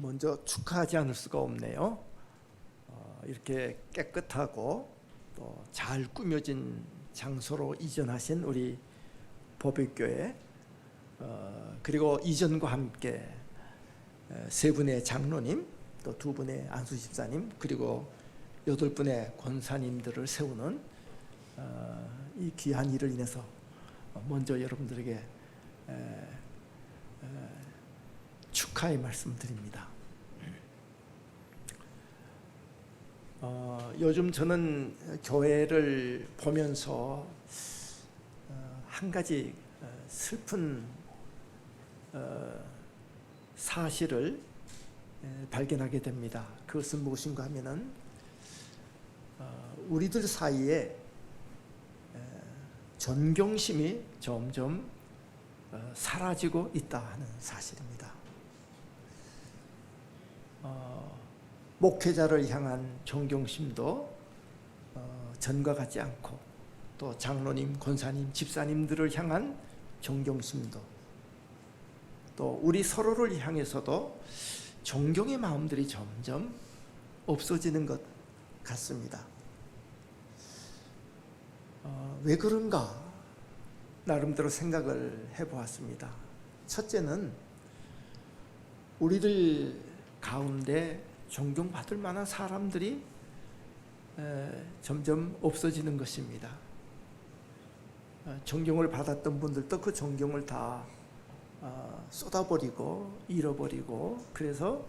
먼저 축하하지 않을 수가 없네요. 이렇게 깨끗하고 또 잘 꾸며진 장소로 이전하신 우리 보백교회, 그리고 이전과 함께 세 분의 장로님, 또 두 분의 안수집사님, 그리고 8분의 권사님들을 세우는 이 귀한 일을 인해서 먼저 여러분들에게 축하의 말씀드립니다. 요즘 저는 교회를 보면서 한 가지 슬픈 사실을 발견하게 됩니다. 그것은 무엇인가 하면은 우리들 사이에 존경심이 점점 사라지고 있다 하는 사실입니다. 목회자를 향한 존경심도 전과 같지 않고, 또 장로님, 권사님, 집사님들을 향한 존경심도, 또 우리 서로를 향해서도 존경의 마음들이 점점 없어지는 것 같습니다. 왜 그런가 나름대로 생각을 해보았습니다. 첫째는 우리들 가운데 존경받을 만한 사람들이 점점 없어지는 것입니다. 존경을 받았던 분들도 그 존경을 다 쏟아버리고 잃어버리고, 그래서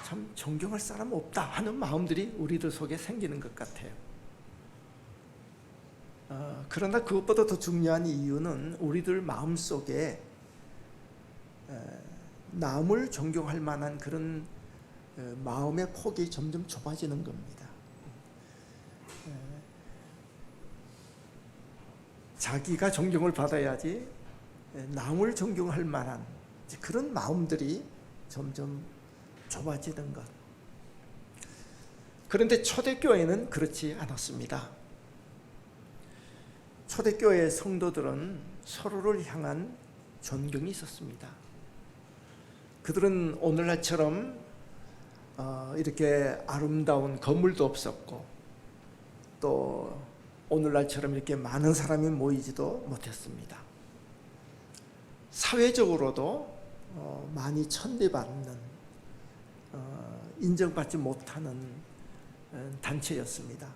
참 존경할 사람 없다 하는 마음들이 우리들 속에 생기는 것 같아요. 그러나 그것보다 더 중요한 이유는 우리들 마음속에 남을 존경할 만한 그런 마음의 폭이 점점 좁아지는 겁니다. 자기가 존경을 받아야지 남을 존경할 만한 그런 마음들이 점점 좁아지는 것. 그런데 초대교회는 그렇지 않았습니다. 초대교회 성도들은 서로를 향한 존경이 있었습니다. 그들은 오늘날처럼 이렇게 아름다운 건물도 없었고, 또 오늘날처럼 이렇게 많은 사람이 모이지도 못했습니다. 사회적으로도 많이 천대받는, 인정받지 못하는 단체였습니다.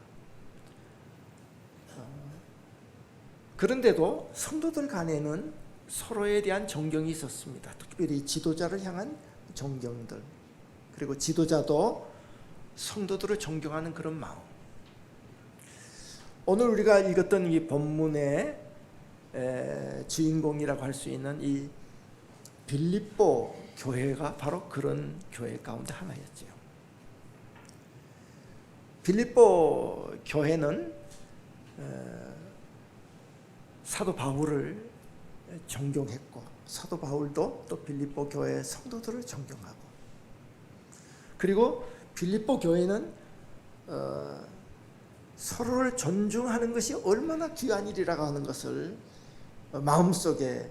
그런데도 성도들 간에는 서로에 대한 존경이 있었습니다. 특별히 지도자를 향한 존경들, 그리고 지도자도 성도들을 존경하는 그런 마음. 오늘 우리가 읽었던 이 본문의 주인공이라고 할 수 있는 이 빌립보 교회가 바로 그런 교회 가운데 하나였죠. 빌립보 교회는 사도 바울을 존경했고, 사도 바울도 또 빌립보 교회의 성도들을 존경하고, 그리고 빌립보 교회는 서로를 존중하는 것이 얼마나 귀한 일이라고 하는 것을 마음속에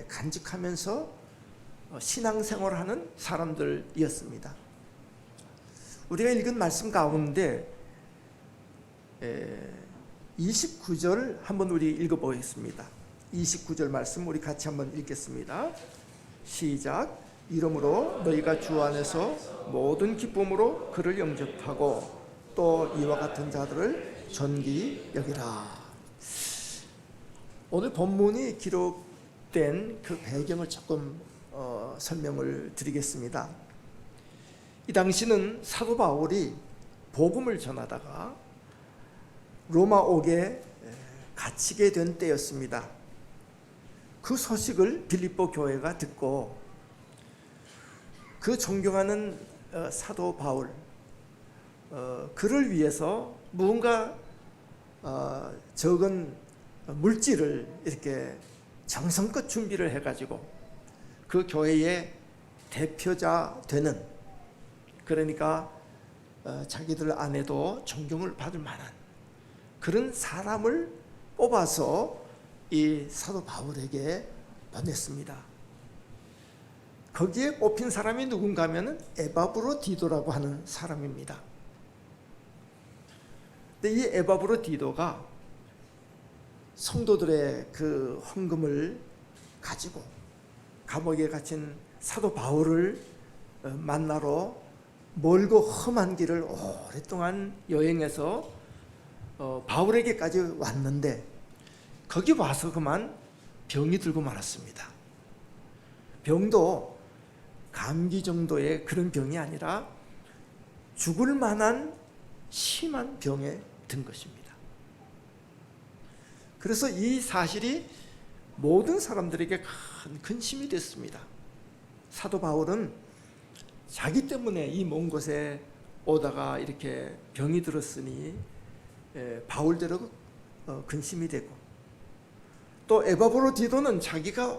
간직하면서 신앙생활을 하는 사람들이었습니다. 우리가 읽은 말씀 가운데 29절 한번 우리 읽어보겠습니다. 29절 말씀 우리 같이 한번 읽겠습니다. 시작. 이러므로 너희가 주 안에서 모든 기쁨으로 그를 영접하고 또 이와 같은 자들을 존귀히 여기라. 오늘 본문이 기록된 그 배경을 조금 설명을 드리겠습니다. 이 당시는 사도 바울이 복음을 전하다가 로마 옥에 갇히게 된 때였습니다. 그 소식을 빌립보 교회가 듣고 그 존경하는 사도 바울, 그를 위해서 무언가 적은 물질을 이렇게 정성껏 준비를 해가지고 그 교회의 대표자 되는, 그러니까 자기들 안에도 존경을 받을 만한 그런 사람을 뽑아서 이 사도 바울에게 보냈습니다. 거기에 뽑힌 사람이 누군가 하면은 에바브로디도라고 하는 사람입니다. 근데 이 에바브로디도가 성도들의 그 헌금을 가지고 감옥에 갇힌 사도 바울을 만나러 멀고 험한 길을 오랫동안 여행해서 바울에게까지 왔는데 거기 와서 그만 병이 들고 말았습니다. 병도 감기 정도의 그런 병이 아니라 죽을 만한 심한 병에 든 것입니다. 그래서 이 사실이 모든 사람들에게 큰 근심이 됐습니다. 사도 바울은 자기 때문에 이 먼 곳에 오다가 이렇게 병이 들었으니 바울대로 근심이 되고, 또 에바브로디도는 자기가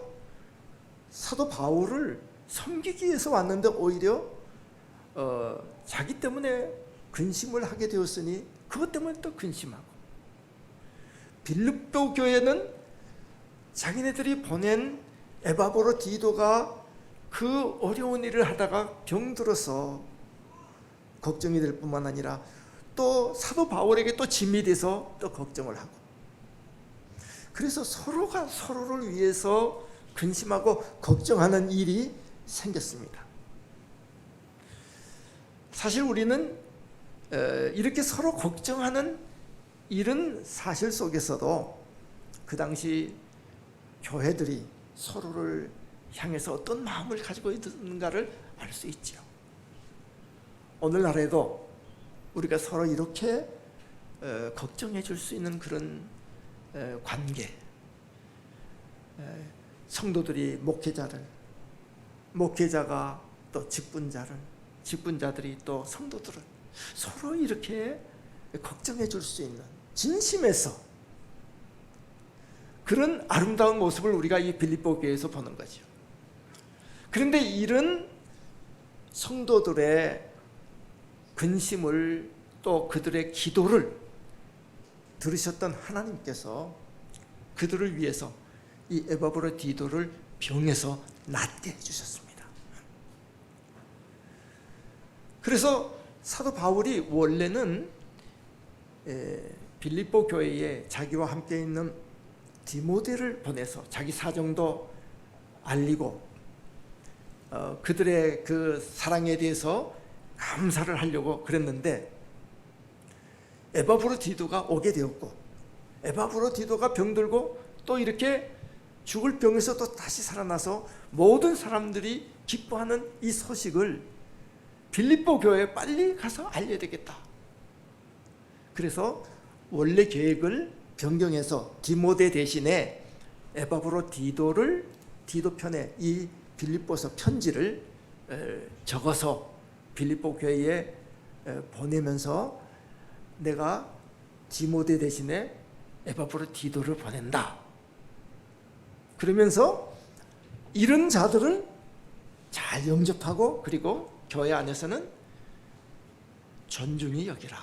사도 바울을 섬기기 위해서 왔는데 오히려 자기 때문에 근심을 하게 되었으니 그것 때문에 또 근심하고, 빌립보 교회는 자기네들이 보낸 에바브로디도가 그 어려운 일을 하다가 병들어서 걱정이 될 뿐만 아니라 또 사도 바울에게 또 짐이 돼서 또 걱정을 하고, 그래서 서로가 서로를 위해서 근심하고 걱정하는 일이 생겼습니다. 사실 우리는 이렇게 서로 걱정하는 이런 사실 속에서도 그 당시 교회들이 서로를 향해서 어떤 마음을 가지고 있는가를 알 수 있죠. 오늘날에도 우리가 서로 이렇게 걱정해 줄 수 있는 그런 관계, 성도들이 목회자를, 목회자가 또 직분자를, 직분자들이 또 성도들을 서로 이렇게 걱정해 줄 수 있는 진심에서 그런 아름다운 모습을 우리가 이 빌립보 교회에서 보는 거죠. 그런데 이런 성도들의 근심을, 또 그들의 기도를 들으셨던 하나님께서 그들을 위해서 이 에바브로디도를 병에서 낫게 해주셨습니다. 그래서 사도 바울이 원래는 빌립보 교회에 자기와 함께 있는 디모데를 보내서 자기 사정도 알리고 그들의 그 사랑에 대해서 감사를 하려고 그랬는데, 에바브로디도가 오게 되었고, 에바브로디도가 병들고 또 이렇게 죽을 병에서 또 다시 살아나서 모든 사람들이 기뻐하는 이 소식을 빌립보 교회에 빨리 가서 알려야 되겠다. 그래서 원래 계획을 변경해서 디모데 대신에 에바브로디도를, 디도 편에 이 빌립보서 편지를 적어서 빌립보 교회에 보내면서 내가 디모데 대신에 에바브로디도를 보낸다. 그러면서 이런 자들을 잘 영접하고, 그리고 교회 안에서는 존중히 여기라,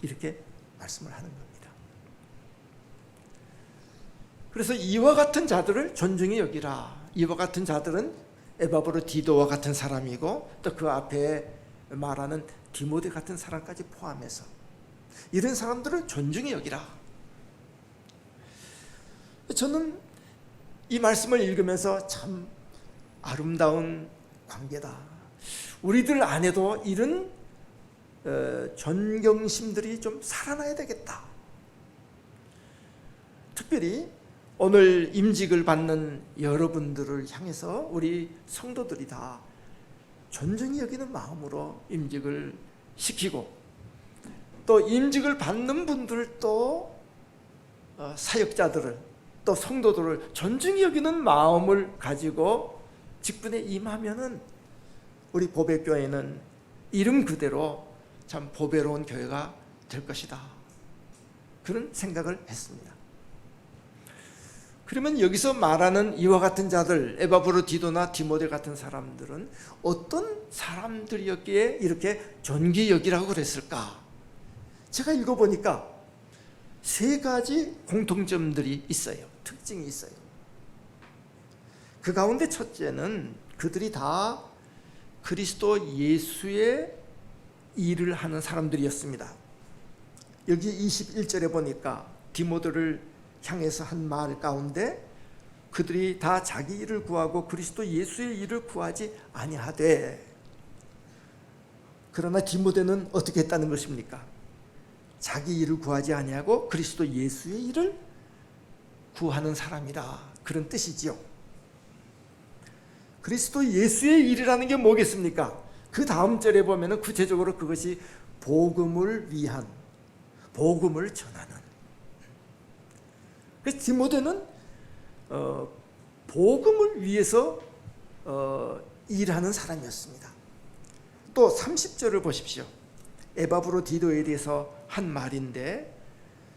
이렇게 말씀을 하는 겁니다. 그래서 이와 같은 자들을 존중히 여기라. 이와 같은 자들은 에바브로디도와 같은 사람이고, 또 그 앞에 말하는 디모데 같은 사람까지 포함해서 이런 사람들을 존중히 여기라. 저는 이 말씀을 읽으면서 참 아름다운 관계다. 우리들 안에도 이런 존경심들이 좀 살아나야 되겠다. 특별히 오늘 임직을 받는 여러분들을 향해서 우리 성도들이 다 존중히 여기는 마음으로 임직을 시키고, 또 임직을 받는 분들도 사역자들을, 또 성도들을 존중히 여기는 마음을 가지고 직분에 임하면은 우리 보배교회는 이름 그대로 참 보배로운 교회가 될 것이다. 그런 생각을 했습니다. 그러면 여기서 말하는 이와 같은 자들, 에바브로디도나 디모데 같은 사람들은 어떤 사람들이었기에 이렇게 존귀 여기라고 그랬을까? 제가 읽어보니까 세 가지 공통점들이 있어요. 특징이 있어요. 그 가운데 첫째는 그들이 다 그리스도 예수의 일을 하는 사람들이었습니다. 여기 21절에 보니까 디모데를 향해서 한 말 가운데 그들이 다 자기 일을 구하고 그리스도 예수의 일을 구하지 아니하되, 그러나 디모데는 어떻게 했다는 것입니까? 자기 일을 구하지 아니하고 그리스도 예수의 일을 구하는 사람이다, 그런 뜻이지요. 그리스도 예수의 일이라는 게 뭐겠습니까? 그 다음 절에 보면은 구체적으로 그것이 복음을 위한, 복음을 전하는. 그래서 디모데는 복음을 위해서 일하는 사람이었습니다. 또 30절을 보십시오. 에바브로디도에 대해서 한 말인데,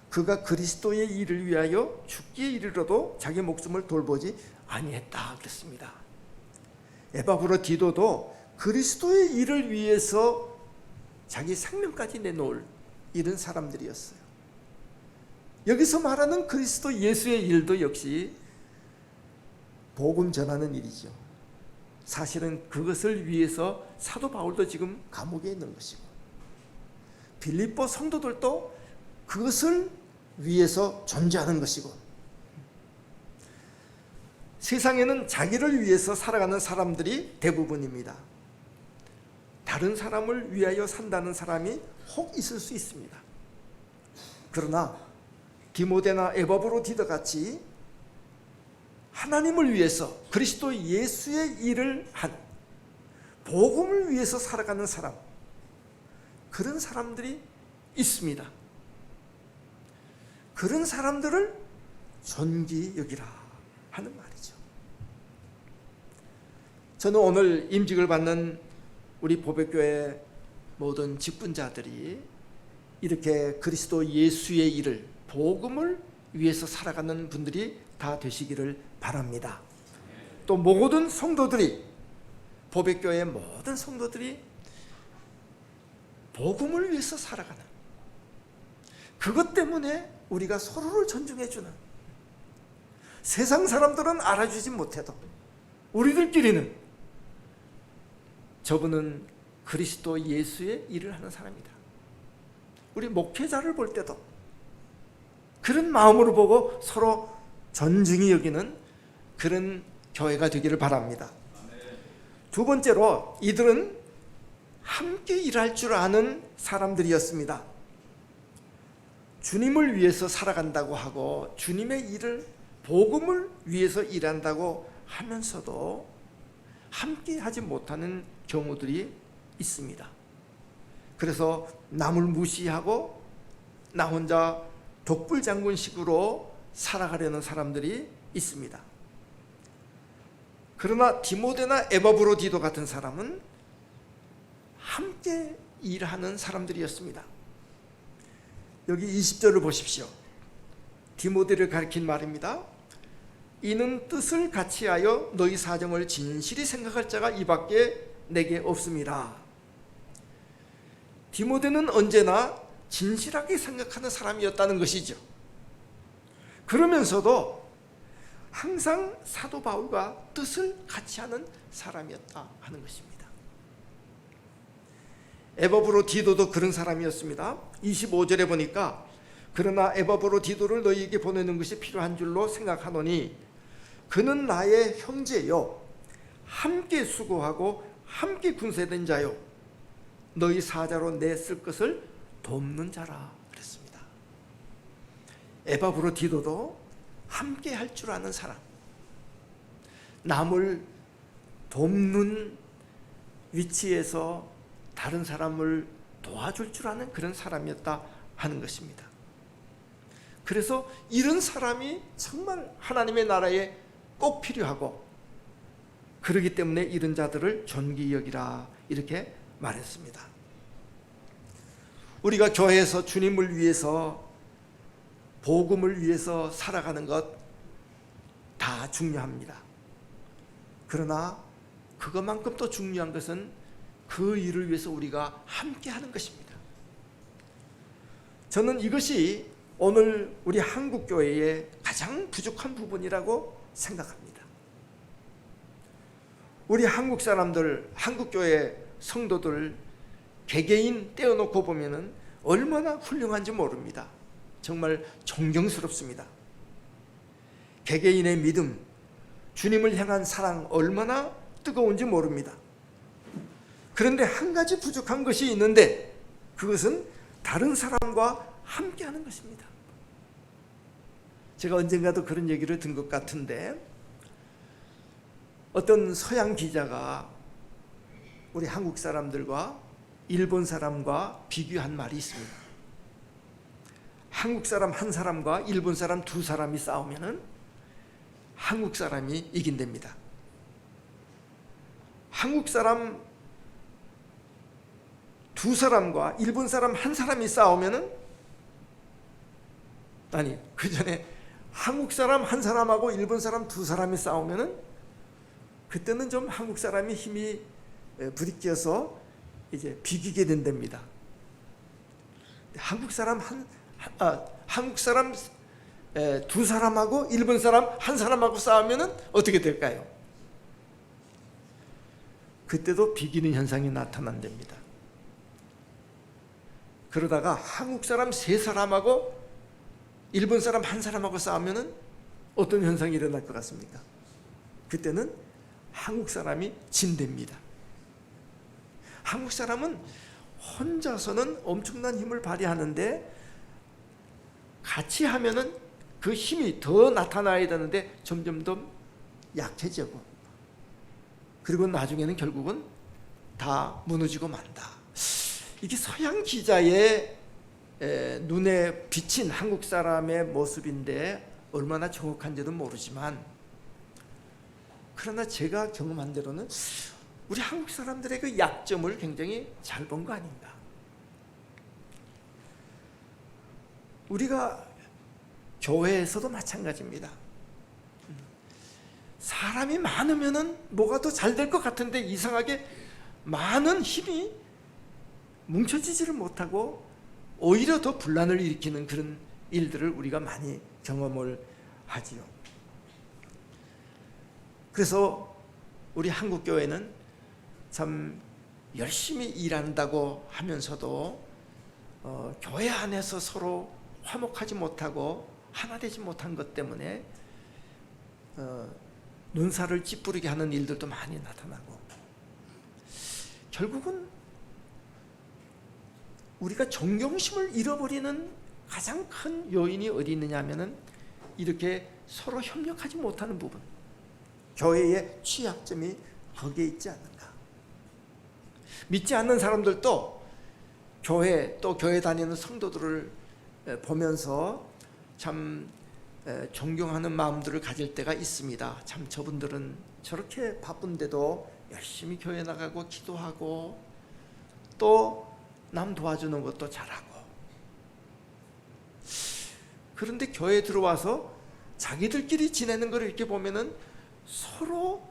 그가 그리스도의 일을 위하여 죽기에 이르러도 자기 목숨을 돌보지 아니했다 그랬습니다. 에바브로디도도 그리스도의 일을 위해서 자기 생명까지 내놓을 이런 사람들이었어요. 여기서 말하는 그리스도 예수의 일도 역시 복음 전하는 일이죠. 사실은 그것을 위해서 사도 바울도 지금 감옥에 있는 것이고, 빌립보 성도들도 그것을 위해서 존재하는 것이고, 세상에는 자기를 위해서 살아가는 사람들이 대부분입니다. 다른 사람을 위하여 산다는 사람이 혹 있을 수 있습니다. 그러나 디모데나 에바브로디도 같이 하나님을 위해서 그리스도 예수의 일을 한, 복음을 위해서 살아가는 사람, 그런 사람들이 있습니다. 그런 사람들을 존귀 여기라 하는 말이죠. 저는 오늘 임직을 받는 우리 보배교회 모든 직분자들이 이렇게 그리스도 예수의 일을, 복음을 위해서 살아가는 분들이 다 되시기를 바랍니다. 또 모든 성도들이, 보배교회의 모든 성도들이 복음을 위해서 살아가는, 그것 때문에 우리가 서로를 존중해주는, 세상 사람들은 알아주지 못해도 우리들끼리는 저분은 그리스도 예수의 일을 하는 사람이다, 우리 목회자를 볼 때도 그런 마음으로 보고 서로 존중히 여기는 그런 교회가 되기를 바랍니다. 두 번째로, 이들은 함께 일할 줄 아는 사람들이었습니다. 주님을 위해서 살아간다고 하고 주님의 일을, 복음을 위해서 일한다고 하면서도 함께 하지 못하는 경우들이 있습니다. 그래서 남을 무시하고 나 혼자 독불장군식으로 살아가려는 사람들이 있습니다. 그러나 디모데나 에바브로디도 같은 사람은 함께 일하는 사람들이었습니다. 여기 20절을 보십시오. 디모데를 가리킨 말입니다. 이는 뜻을 같이하여 너희 사정을 진실히 생각할 자가 이밖에 내게 없음이라. 디모데는 언제나 진실하게 생각하는 사람이었다는 것이죠. 그러면서도 항상 사도 바울과 뜻을 같이 하는 사람이었다 하는 것입니다. 에바브로디도도 그런 사람이었습니다. 25절에 보니까 그러나 에바브로디도를 너희에게 보내는 것이 필요한 줄로 생각하노니 그는 나의 형제요 함께 수고하고 함께 군세된 자요 너희 사자로 내 쓸 것을 돕는 자라 그랬습니다. 에바브로디도도 함께 할 줄 아는 사람, 남을 돕는 위치에서 다른 사람을 도와줄 줄 아는 그런 사람이었다 하는 것입니다. 그래서 이런 사람이 정말 하나님의 나라에 꼭 필요하고, 그렇기 때문에 이런 자들을 존귀 여기라 이렇게 말했습니다. 우리가 교회에서 주님을 위해서, 복음을 위해서 살아가는 것 다 중요합니다. 그러나 그것만큼 또 중요한 것은 그 일을 위해서 우리가 함께 하는 것입니다. 저는 이것이 오늘 우리 한국교회의 가장 부족한 부분이라고 생각합니다. 우리 한국 사람들, 한국교회 성도들 개개인 떼어놓고 보면은 얼마나 훌륭한지 모릅니다. 정말 존경스럽습니다. 개개인의 믿음, 주님을 향한 사랑 얼마나 뜨거운지 모릅니다. 그런데 한 가지 부족한 것이 있는데 그것은 다른 사람과 함께하는 것입니다. 제가 언젠가도 그런 얘기를 든 것 같은데 어떤 서양 기자가 우리 한국 사람들과 일본 사람과 비교한 말이 있습니다. 한국 사람 한 사람과 일본 사람 두 사람이 싸우면은 한국 사람이 이긴답니다. 한국 사람 두 사람과 일본 사람 한 사람이 싸우면은 그 전에 한국 사람 한 사람하고 일본 사람 두 사람이 싸우면은 그때는 좀 한국 사람이 힘이 부딪혀서 이제 비기게 된답니다. 한국 사람 두 사람하고 일본 사람 한 사람하고 싸우면은 어떻게 될까요? 그때도 비기는 현상이 나타난답니다. 그러다가 한국 사람 세 사람하고 일본 사람 한 사람하고 싸우면은 어떤 현상이 일어날 것 같습니까? 그때는 한국 사람이 진답니다. 한국 사람은 혼자서는 엄청난 힘을 발휘하는데 같이 하면은 그 힘이 더 나타나야 되는데 점점 더 약해지고 그리고 나중에는 결국은 다 무너지고 만다. 이게 서양 기자의 눈에 비친 한국 사람의 모습인데 얼마나 정확한지는 모르지만 그러나 제가 경험한 대로는 우리 한국 사람들의 그 약점을 굉장히 잘 본 거 아닌가. 우리가 교회에서도 마찬가지입니다. 사람이 많으면은 뭐가 더 잘 될 것 같은데 이상하게 많은 힘이 뭉쳐지지를 못하고 오히려 더 분란을 일으키는 그런 일들을 우리가 많이 경험을 하지요. 그래서 우리 한국 교회는 참 열심히 일한다고 하면서도 교회 안에서 서로 화목하지 못하고 하나 되지 못한 것 때문에 눈살을 찌푸리게 하는 일들도 많이 나타나고 결국은 우리가 존경심을 잃어버리는 가장 큰 요인이 어디 있느냐 하면은 이렇게 서로 협력하지 못하는 부분, 교회의 취약점이 거기에 있지 않는가. 믿지 않는 사람들도 교회 또 교회 다니는 성도들을 보면서 참 존경하는 마음들을 가질 때가 있습니다. 참 저분들은 저렇게 바쁜데도 열심히 교회 나가고 기도하고 또 남 도와주는 것도 잘하고 그런데 교회에 들어와서 자기들끼리 지내는 걸 이렇게 보면은 서로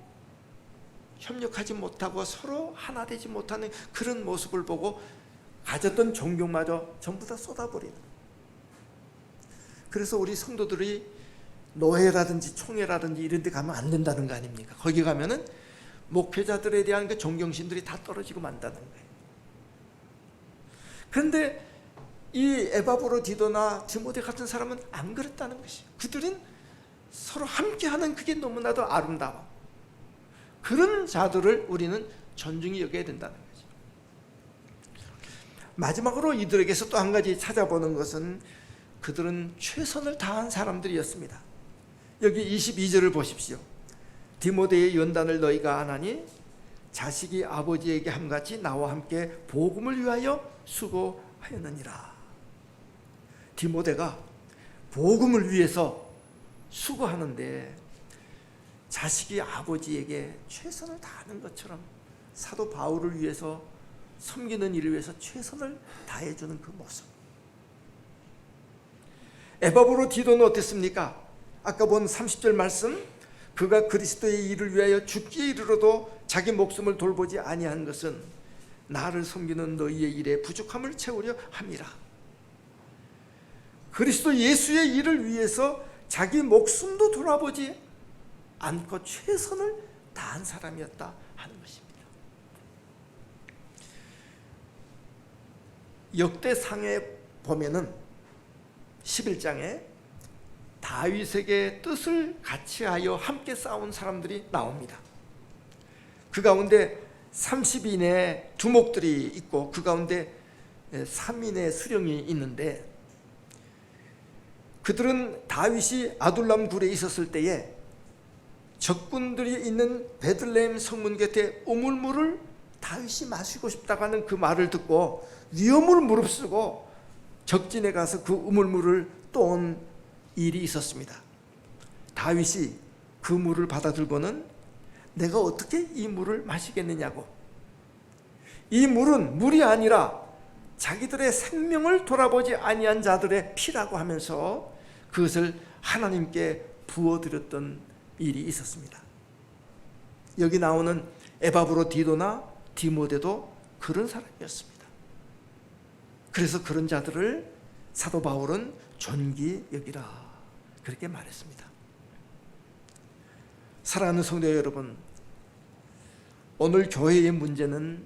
협력하지 못하고 서로 하나 되지 못하는 그런 모습을 보고 가졌던 존경마저 전부 다 쏟아버리는. 그래서 우리 성도들이 노회라든지 총회라든지 이런 데 가면 안 된다는 거 아닙니까? 거기 가면은 목회자들에 대한 그 존경심들이 다 떨어지고 만다는 거예요. 그런데 이 에바브로디도나 디모데 같은 사람은 안 그랬다는 것이에요. 그들은 서로 함께하는 그게 너무나도 아름다워. 그런 자들을 우리는 존중히 여겨야 된다는 거죠. 마지막으로 이들에게서 또 한 가지 찾아보는 것은 그들은 최선을 다한 사람들이었습니다. 여기 22절을 보십시오. 디모데의 연단을 너희가 안 하니 자식이 아버지에게 함같이 나와 함께 복음을 위하여 수고하였느니라. 디모데가 복음을 위해서 수고하는데 자식이 아버지에게 최선을 다하는 것처럼 사도 바울을 위해서 섬기는 일을 위해서 최선을 다해주는 그 모습. 에바브로디도는 어땠습니까? 아까 본 30절 말씀, 그가 그리스도의 일을 위하여 죽기에 이르러도 자기 목숨을 돌보지 아니한 것은 나를 섬기는 너희의 일에 부족함을 채우려 함이라. 그리스도 예수의 일을 위해서 자기 목숨도 돌아보지 않고 최선을 다한 사람이었다. 하는 것입니다. 역대상에 보면은 11장에 다윗에게 뜻을 같이하여 함께 싸운 사람들이 나옵니다. 그 가운데 30인의 두목들이 있고 그 가운데 3인의 수령이 있는데, 그들은 다윗이 아둘람 굴에 있었을 때에 적군들이 있는 베들레헴 성문 곁에 우물물을 다윗이 마시고 싶다고 하는 그 말을 듣고 위험을 무릅쓰고 적진에 가서 그 우물물을 떠온 일이 있었습니다. 다윗이 그 물을 받아들고는 내가 어떻게 이 물을 마시겠느냐고, 이 물은 물이 아니라 자기들의 생명을 돌아보지 아니한 자들의 피라고 하면서 그것을 하나님께 부어드렸던 일이 있었습니다. 여기 나오는 에바브로디도나 디모데도 그런 사람이었습니다. 그래서 그런 자들을 사도 바울은 존귀 여기라 그렇게 말했습니다. 사랑하는 성도 여러분, 오늘 교회의 문제는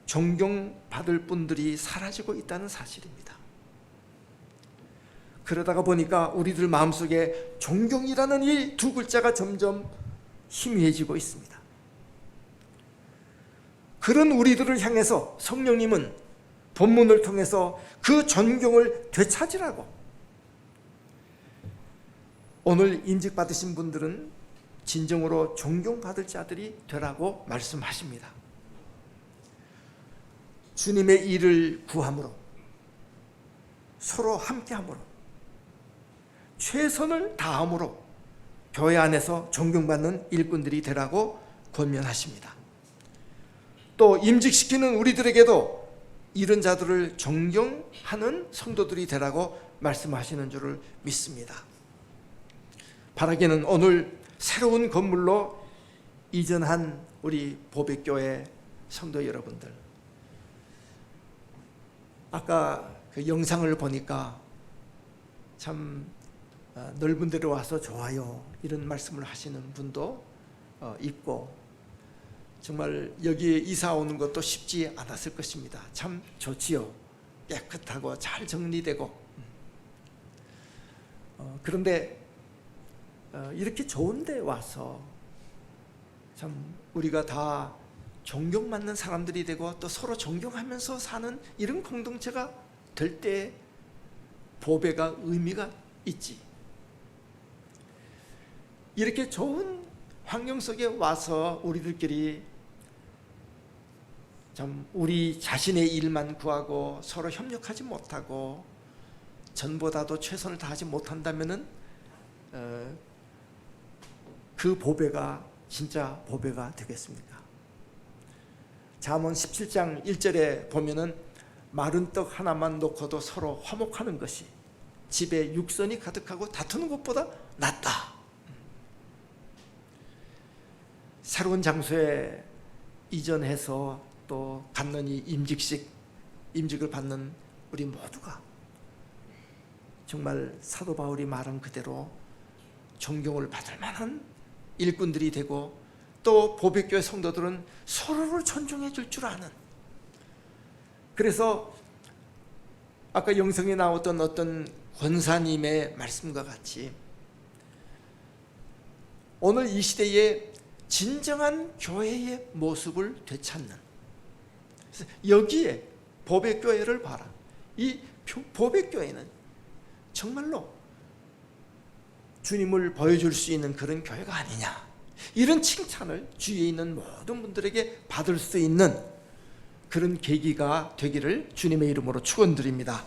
존경받을 분들이 사라지고 있다는 사실입니다. 그러다가 보니까 우리들 마음속에 존경이라는 이 두 글자가 점점 희미해지고 있습니다. 그런 우리들을 향해서 성령님은 본문을 통해서 그 존경을 되찾으라고, 오늘 임직 받으신 분들은 진정으로 존경받을 자들이 되라고 말씀하십니다. 주님의 일을 구함으로, 서로 함께함으로, 최선을 다함으로 교회 안에서 존경받는 일꾼들이 되라고 권면하십니다. 또 임직시키는 우리들에게도 이런 자들을 존경하는 성도들이 되라고 말씀하시는 줄을 믿습니다. 바라기는 오늘 새로운 건물로 이전한 우리 보배교회 성도 여러분들, 아까 그 영상을 보니까 참 넓은 데로 와서 좋아요 이런 말씀을 하시는 분도 있고, 정말 여기에 이사 오는 것도 쉽지 않았을 것입니다. 참 좋지요. 깨끗하고 잘 정리되고. 그런데 이렇게 좋은 데 와서 참 우리가 다 존경받는 사람들이 되고 또 서로 존경하면서 사는 이런 공동체가 될 때 보배가 의미가 있지. 이렇게 좋은 환경 속에 와서 우리들끼리 참 우리 자신의 일만 구하고 서로 협력하지 못하고 전보다도 최선을 다하지 못한다면은 그 보배가 진짜 보배가 되겠습니까? 잠언 17장 1절에 보면은 마른 떡 하나만 놓고도 서로 화목하는 것이 집에 육선이 가득하고 다투는 것보다 낫다. 새로운 장소에 이전해서 또 갖는 이 임직을 받는 우리 모두가 정말 사도 바울이 말한 그대로 존경을 받을 만한 일꾼들이 되고, 또 보배교회 성도들은 서로를 존중해 줄 줄 아는, 그래서 아까 영상에 나왔던 어떤 권사님의 말씀과 같이 오늘 이 시대에 진정한 교회의 모습을 되찾는, 여기에 보배교회를 봐라. 이 보배교회는 정말로 주님을 보여줄 수 있는 그런 교회가 아니냐, 이런 칭찬을 주위에 있는 모든 분들에게 받을 수 있는 그런 계기가 되기를 주님의 이름으로 축원드립니다.